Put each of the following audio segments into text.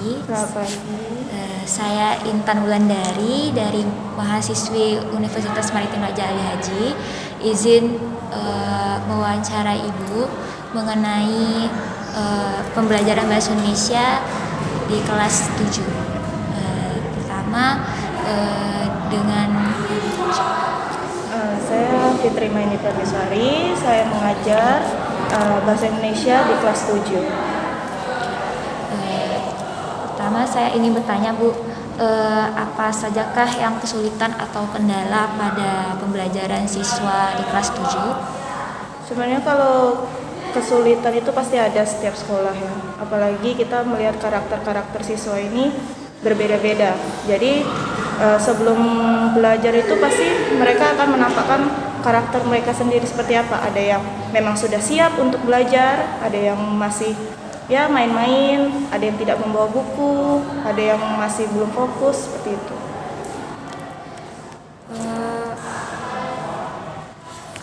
pagi. Selamat pagi. Saya Intan Wulandari dari mahasiswi Universitas Maritim Raja Ali Haji. Izin mewawancarai Ibu mengenai pembelajaran bahasa Indonesia di kelas 7. Pertama dengan Saya Fitri Maini Perniswari. Saya mengajar bahasa Indonesia di kelas 7. Pertama saya ingin bertanya Bu, apa sajakah yang kesulitan atau kendala pada pembelajaran siswa di kelas 7? Sebenarnya kalau kesulitan itu pasti ada setiap sekolah ya. Apalagi kita melihat karakter-karakter siswa ini berbeda-beda. Jadi sebelum belajar itu pasti mereka akan menampakkan karakter mereka sendiri seperti apa. Ada yang memang sudah siap untuk belajar, ada yang masih ya main-main, ada yang tidak membawa buku, ada yang masih belum fokus seperti itu.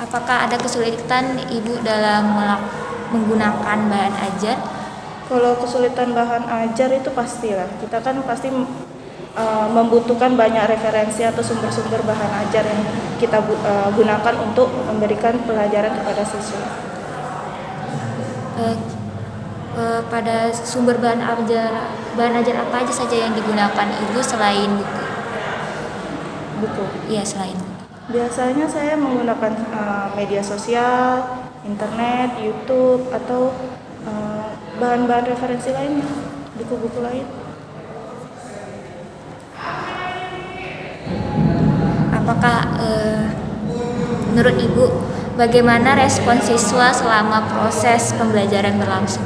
Apakah ada kesulitan Ibu dalam menggunakan bahan ajar? Kalau kesulitan bahan ajar itu pastilah. Kita kan pasti membutuhkan banyak referensi atau sumber-sumber bahan ajar yang kita gunakan untuk memberikan pelajaran kepada siswa. Pada sumber bahan ajar apa aja saja yang digunakan Ibu selain buku? Buku. Iya, selain buku. Biasanya saya menggunakan media sosial, internet, YouTube, atau bahan-bahan referensi lainnya, buku-buku lain. Apakah menurut Ibu bagaimana respon siswa selama proses pembelajaran berlangsung?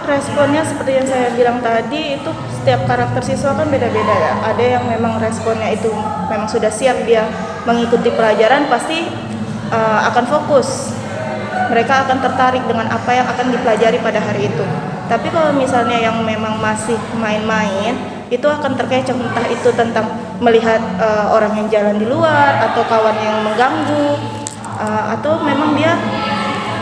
Responnya seperti yang saya bilang tadi, itu setiap karakter siswa kan beda-beda ya. Ada yang memang responnya itu memang sudah siap dia mengikuti pelajaran, pasti akan fokus. Mereka akan tertarik dengan apa yang akan dipelajari pada hari itu. Tapi kalau misalnya yang memang masih main-main, itu akan terkecoh, entah itu tentang melihat orang yang jalan di luar, atau kawan yang mengganggu, atau memang dia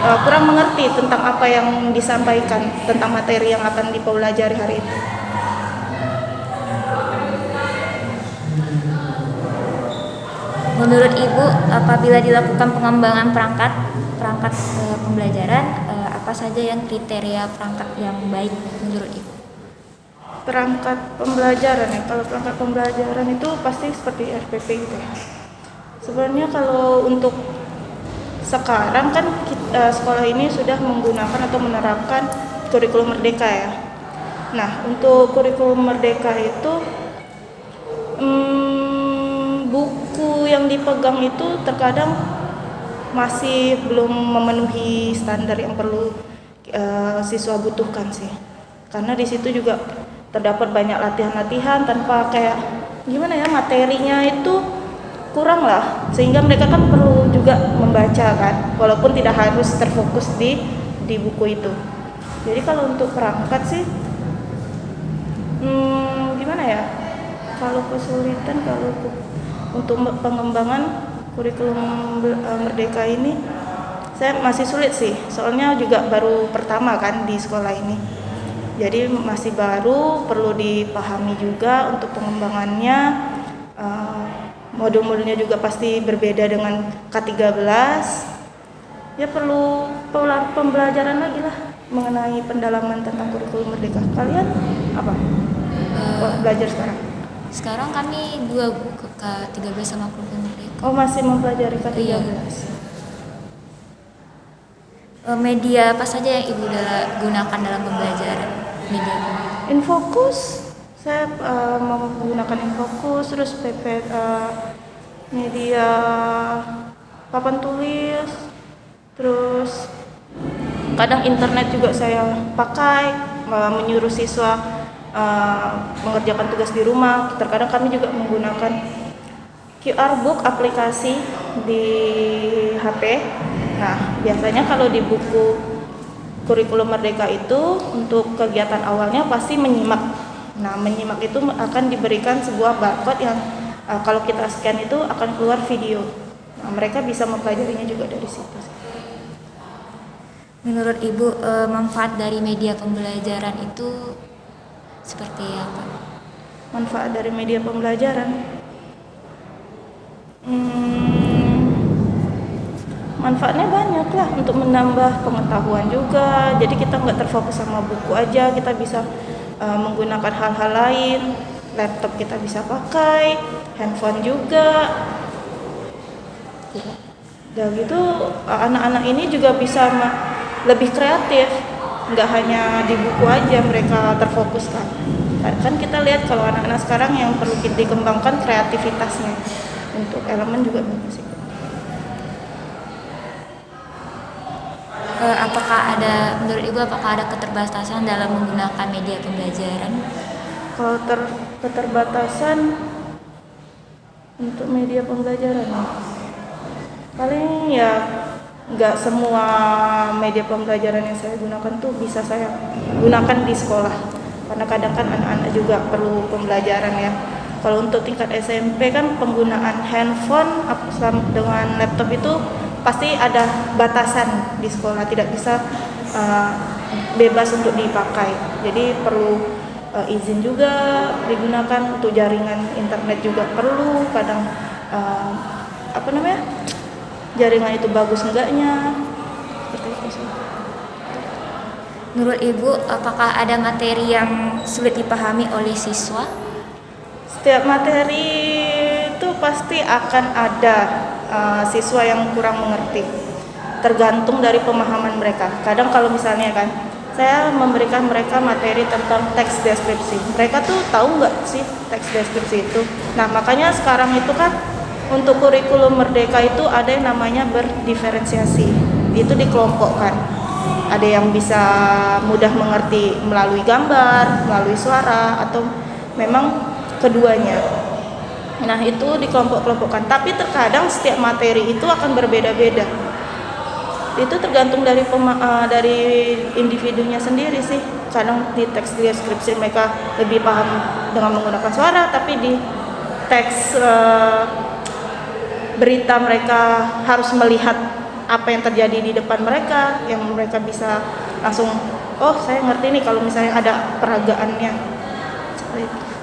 kurang mengerti tentang apa yang disampaikan, tentang materi yang akan dipelajari hari itu. Menurut Ibu, apabila dilakukan pengembangan perangkat pembelajaran, apa saja yang kriteria perangkat yang baik menurut Ibu? Perangkat pembelajaran ya, kalau perangkat pembelajaran itu pasti seperti RPP gitu ya. Sebenarnya kalau untuk sekarang kan sekolah ini sudah menggunakan atau menerapkan kurikulum merdeka ya. Nah, untuk kurikulum merdeka itu buku yang dipegang itu terkadang masih belum memenuhi standar yang perlu siswa butuhkan sih. Karena di situ juga terdapat banyak latihan-latihan tanpa kayak gimana ya, materinya itu kurang lah, sehingga mereka kan perlu juga membaca kan, walaupun tidak harus terfokus di buku itu. Jadi kalau untuk perangkat sih gimana ya, kalau kesulitan kalau untuk pengembangan kurikulum merdeka ini saya masih sulit sih, soalnya juga baru pertama kan di sekolah ini, jadi masih baru, perlu dipahami juga untuk pengembangannya. Modul-modulnya juga pasti berbeda dengan K13. Ya perlu pembelajaran lagi lah mengenai pendalaman tentang kurikulum merdeka. Kalian apa? Belajar sekarang? Sekarang kami 2 buku, K13 sama kurikulum merdeka. Oh, masih mempelajari K13. Iya. Media apa saja yang Ibu gunakan dalam pembelajaran? Media Infocus. Saya menggunakan Infocus, terus media papan tulis, terus kadang internet juga saya pakai, menyuruh siswa mengerjakan tugas di rumah. Terkadang kami juga menggunakan QR book aplikasi di HP. Nah, biasanya kalau di buku kurikulum merdeka itu untuk kegiatan awalnya pasti menyimak. Nah, menyimak itu akan diberikan sebuah barcode yang kalau kita scan itu akan keluar video. Nah, mereka bisa mempelajarinya juga dari situ. Menurut Ibu, manfaat dari media pembelajaran itu Seperti apa? Manfaat dari media pembelajaran. Manfaatnya banyak lah, untuk menambah pengetahuan juga. Jadi kita nggak terfokus sama buku aja, kita bisa menggunakan hal-hal lain. Laptop kita bisa pakai, handphone juga. Dan gitu anak-anak ini juga bisa lebih kreatif, nggak hanya di buku aja mereka terfokuskan. Kan kita lihat kalau anak-anak sekarang yang perlu dikembangkan kreativitasnya, untuk elemen juga bagus sih. Apakah ada, menurut Ibu, apakah ada keterbatasan dalam menggunakan media pembelajaran? Kalau keterbatasan untuk media pembelajaran, paling ya nggak semua media pembelajaran yang saya gunakan tuh bisa saya gunakan di sekolah, karena kadang kan anak-anak juga perlu pembelajaran ya. Kalau untuk tingkat SMP kan penggunaan handphone dengan laptop itu pasti ada batasan di sekolah, tidak bisa bebas untuk dipakai. Jadi perlu izin juga digunakan, untuk jaringan internet juga perlu. Kadang jaringan itu bagus enggaknya. Seperti itu sih. Menurut Ibu, apakah ada materi yang sulit dipahami oleh siswa? Setiap materi itu pasti akan ada siswa yang kurang mengerti, tergantung dari pemahaman mereka. Kadang kalau misalnya kan saya memberikan mereka materi tentang teks deskripsi, mereka tuh tahu nggak sih teks deskripsi itu. Nah makanya sekarang itu kan untuk kurikulum Merdeka itu ada yang namanya berdiferensiasi, itu dikelompokkan. Ada yang bisa mudah mengerti melalui gambar, melalui suara, atau memang keduanya. Nah itu dikelompok-kelompokkan, tapi terkadang setiap materi itu akan berbeda-beda. Itu tergantung dari individunya sendiri sih. Kadang di teks deskripsi mereka lebih paham dengan menggunakan suara, tapi di teks berita mereka harus melihat apa yang terjadi di depan mereka, yang mereka bisa langsung, oh saya ngerti nih kalau misalnya ada peragaannya.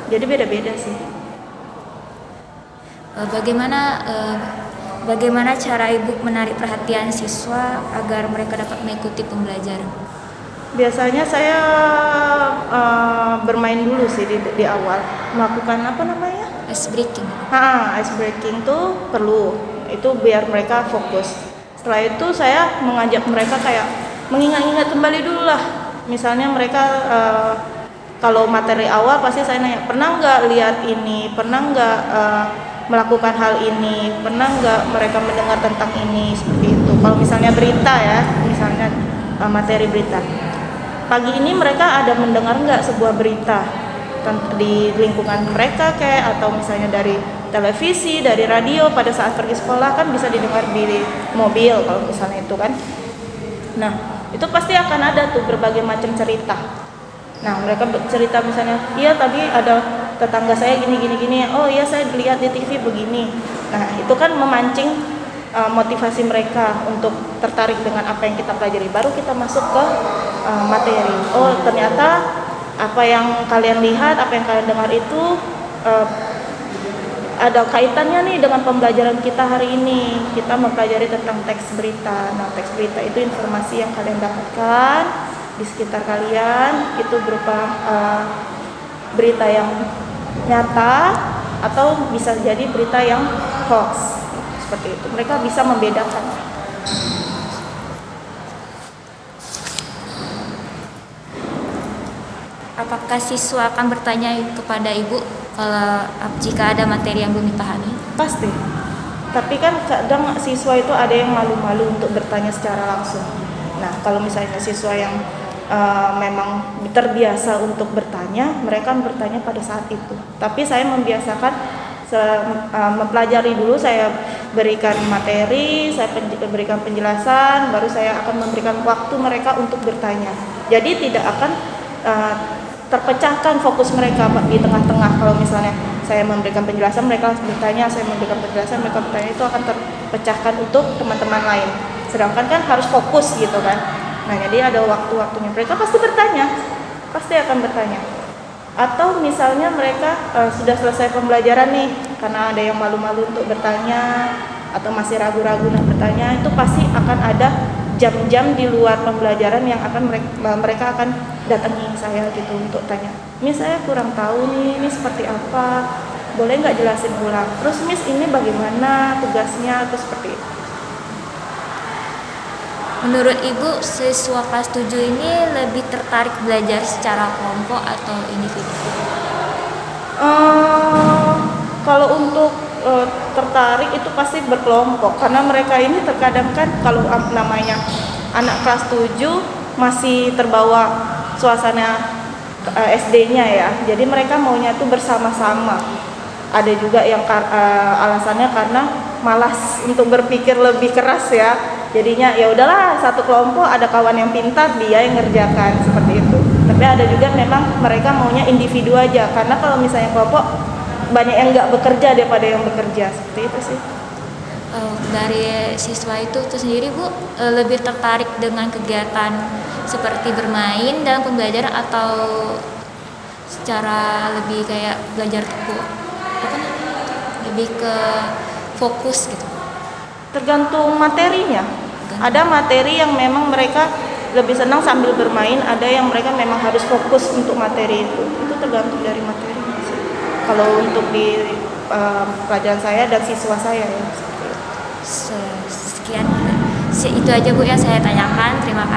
Jadi beda-beda sih. Bagaimana cara Ibu menarik perhatian siswa agar mereka dapat mengikuti pembelajaran? Biasanya saya bermain dulu sih di awal, melakukan Ice breaking. Ice breaking tuh perlu, itu biar mereka fokus. Setelah itu saya mengajak mereka kayak mengingat-ingat kembali dulu lah. Misalnya mereka kalau materi awal pasti saya nanya, pernah nggak lihat ini, pernah nggak melakukan hal ini, pernah nggak mereka mendengar tentang ini, seperti itu. Kalau misalnya berita ya, misalnya materi berita, pagi ini mereka ada mendengar nggak sebuah berita di lingkungan mereka kayak, atau misalnya dari televisi, dari radio, pada saat pergi sekolah kan bisa didengar di mobil kalau misalnya itu kan. Nah itu pasti akan ada tuh berbagai macam cerita. Nah mereka cerita misalnya, iya tadi ada tetangga saya gini, oh iya saya lihat di TV begini. Nah itu kan memancing motivasi mereka untuk tertarik dengan apa yang kita pelajari. Baru kita masuk ke materi. Oh ternyata apa yang kalian lihat, apa yang kalian dengar itu ada kaitannya nih dengan pembelajaran kita hari ini. Kita mempelajari tentang teks berita. Nah teks berita itu informasi yang kalian dapatkan di sekitar kalian, itu berupa berita yang nyata atau bisa jadi berita yang hoax, seperti itu. Mereka bisa membedakan. Apakah siswa akan bertanya kepada Ibu kalau jika ada materi yang belum dipahami? Pasti. Tapi kan kadang siswa itu ada yang malu-malu untuk bertanya secara langsung. Nah kalau misalnya siswa yang memang terbiasa untuk bertanya, mereka bertanya pada saat itu. Tapi saya membiasakan mempelajari dulu, saya berikan materi, saya berikan penjelasan, baru saya akan memberikan waktu mereka untuk bertanya. Jadi tidak akan terpecahkan fokus mereka di tengah-tengah. Kalau misalnya saya memberikan penjelasan, mereka bertanya, saya memberikan penjelasan, mereka bertanya, itu akan terpecahkan untuk teman-teman lain. Sedangkan kan harus fokus gitu kan. Nah jadi ada waktu-waktunya, mereka pasti bertanya, pasti akan bertanya. Atau misalnya mereka sudah selesai pembelajaran nih, karena ada yang malu-malu untuk bertanya atau masih ragu-ragu nak bertanya, itu pasti akan ada jam-jam di luar pembelajaran yang akan mereka akan datangi saya gitu untuk tanya, Miss saya kurang tahu nih, ini seperti apa, boleh nggak jelasin ulang, terus Miss ini bagaimana tugasnya, atau seperti itu. Menurut Ibu, siswa kelas 7 ini lebih tertarik belajar secara kelompok atau individu? Kalau untuk tertarik itu pasti berkelompok, karena mereka ini terkadang kan kalau namanya anak kelas 7 masih terbawa suasana SD-nya ya, jadi mereka maunya tuh bersama-sama. Ada juga yang alasannya karena malas untuk berpikir lebih keras ya, jadinya ya udahlah satu kelompok ada kawan yang pintar dia yang ngerjakan seperti itu. Tapi ada juga memang mereka maunya individu aja, karena kalau misalnya kelompok banyak yang nggak bekerja daripada yang bekerja, seperti itu sih. Dari siswa itu sendiri Bu, lebih tertarik dengan kegiatan seperti bermain dalam pembelajaran atau secara lebih kayak belajar lebih ke fokus gitu? Tergantung materinya. Ada materi yang memang mereka lebih senang sambil bermain, ada yang mereka memang harus fokus untuk materi itu. Itu tergantung dari materinya sih. Kalau untuk di pelajaran saya dan siswa saya ya. Sekian, itu aja Bu yang saya tanyakan. Terima kasih.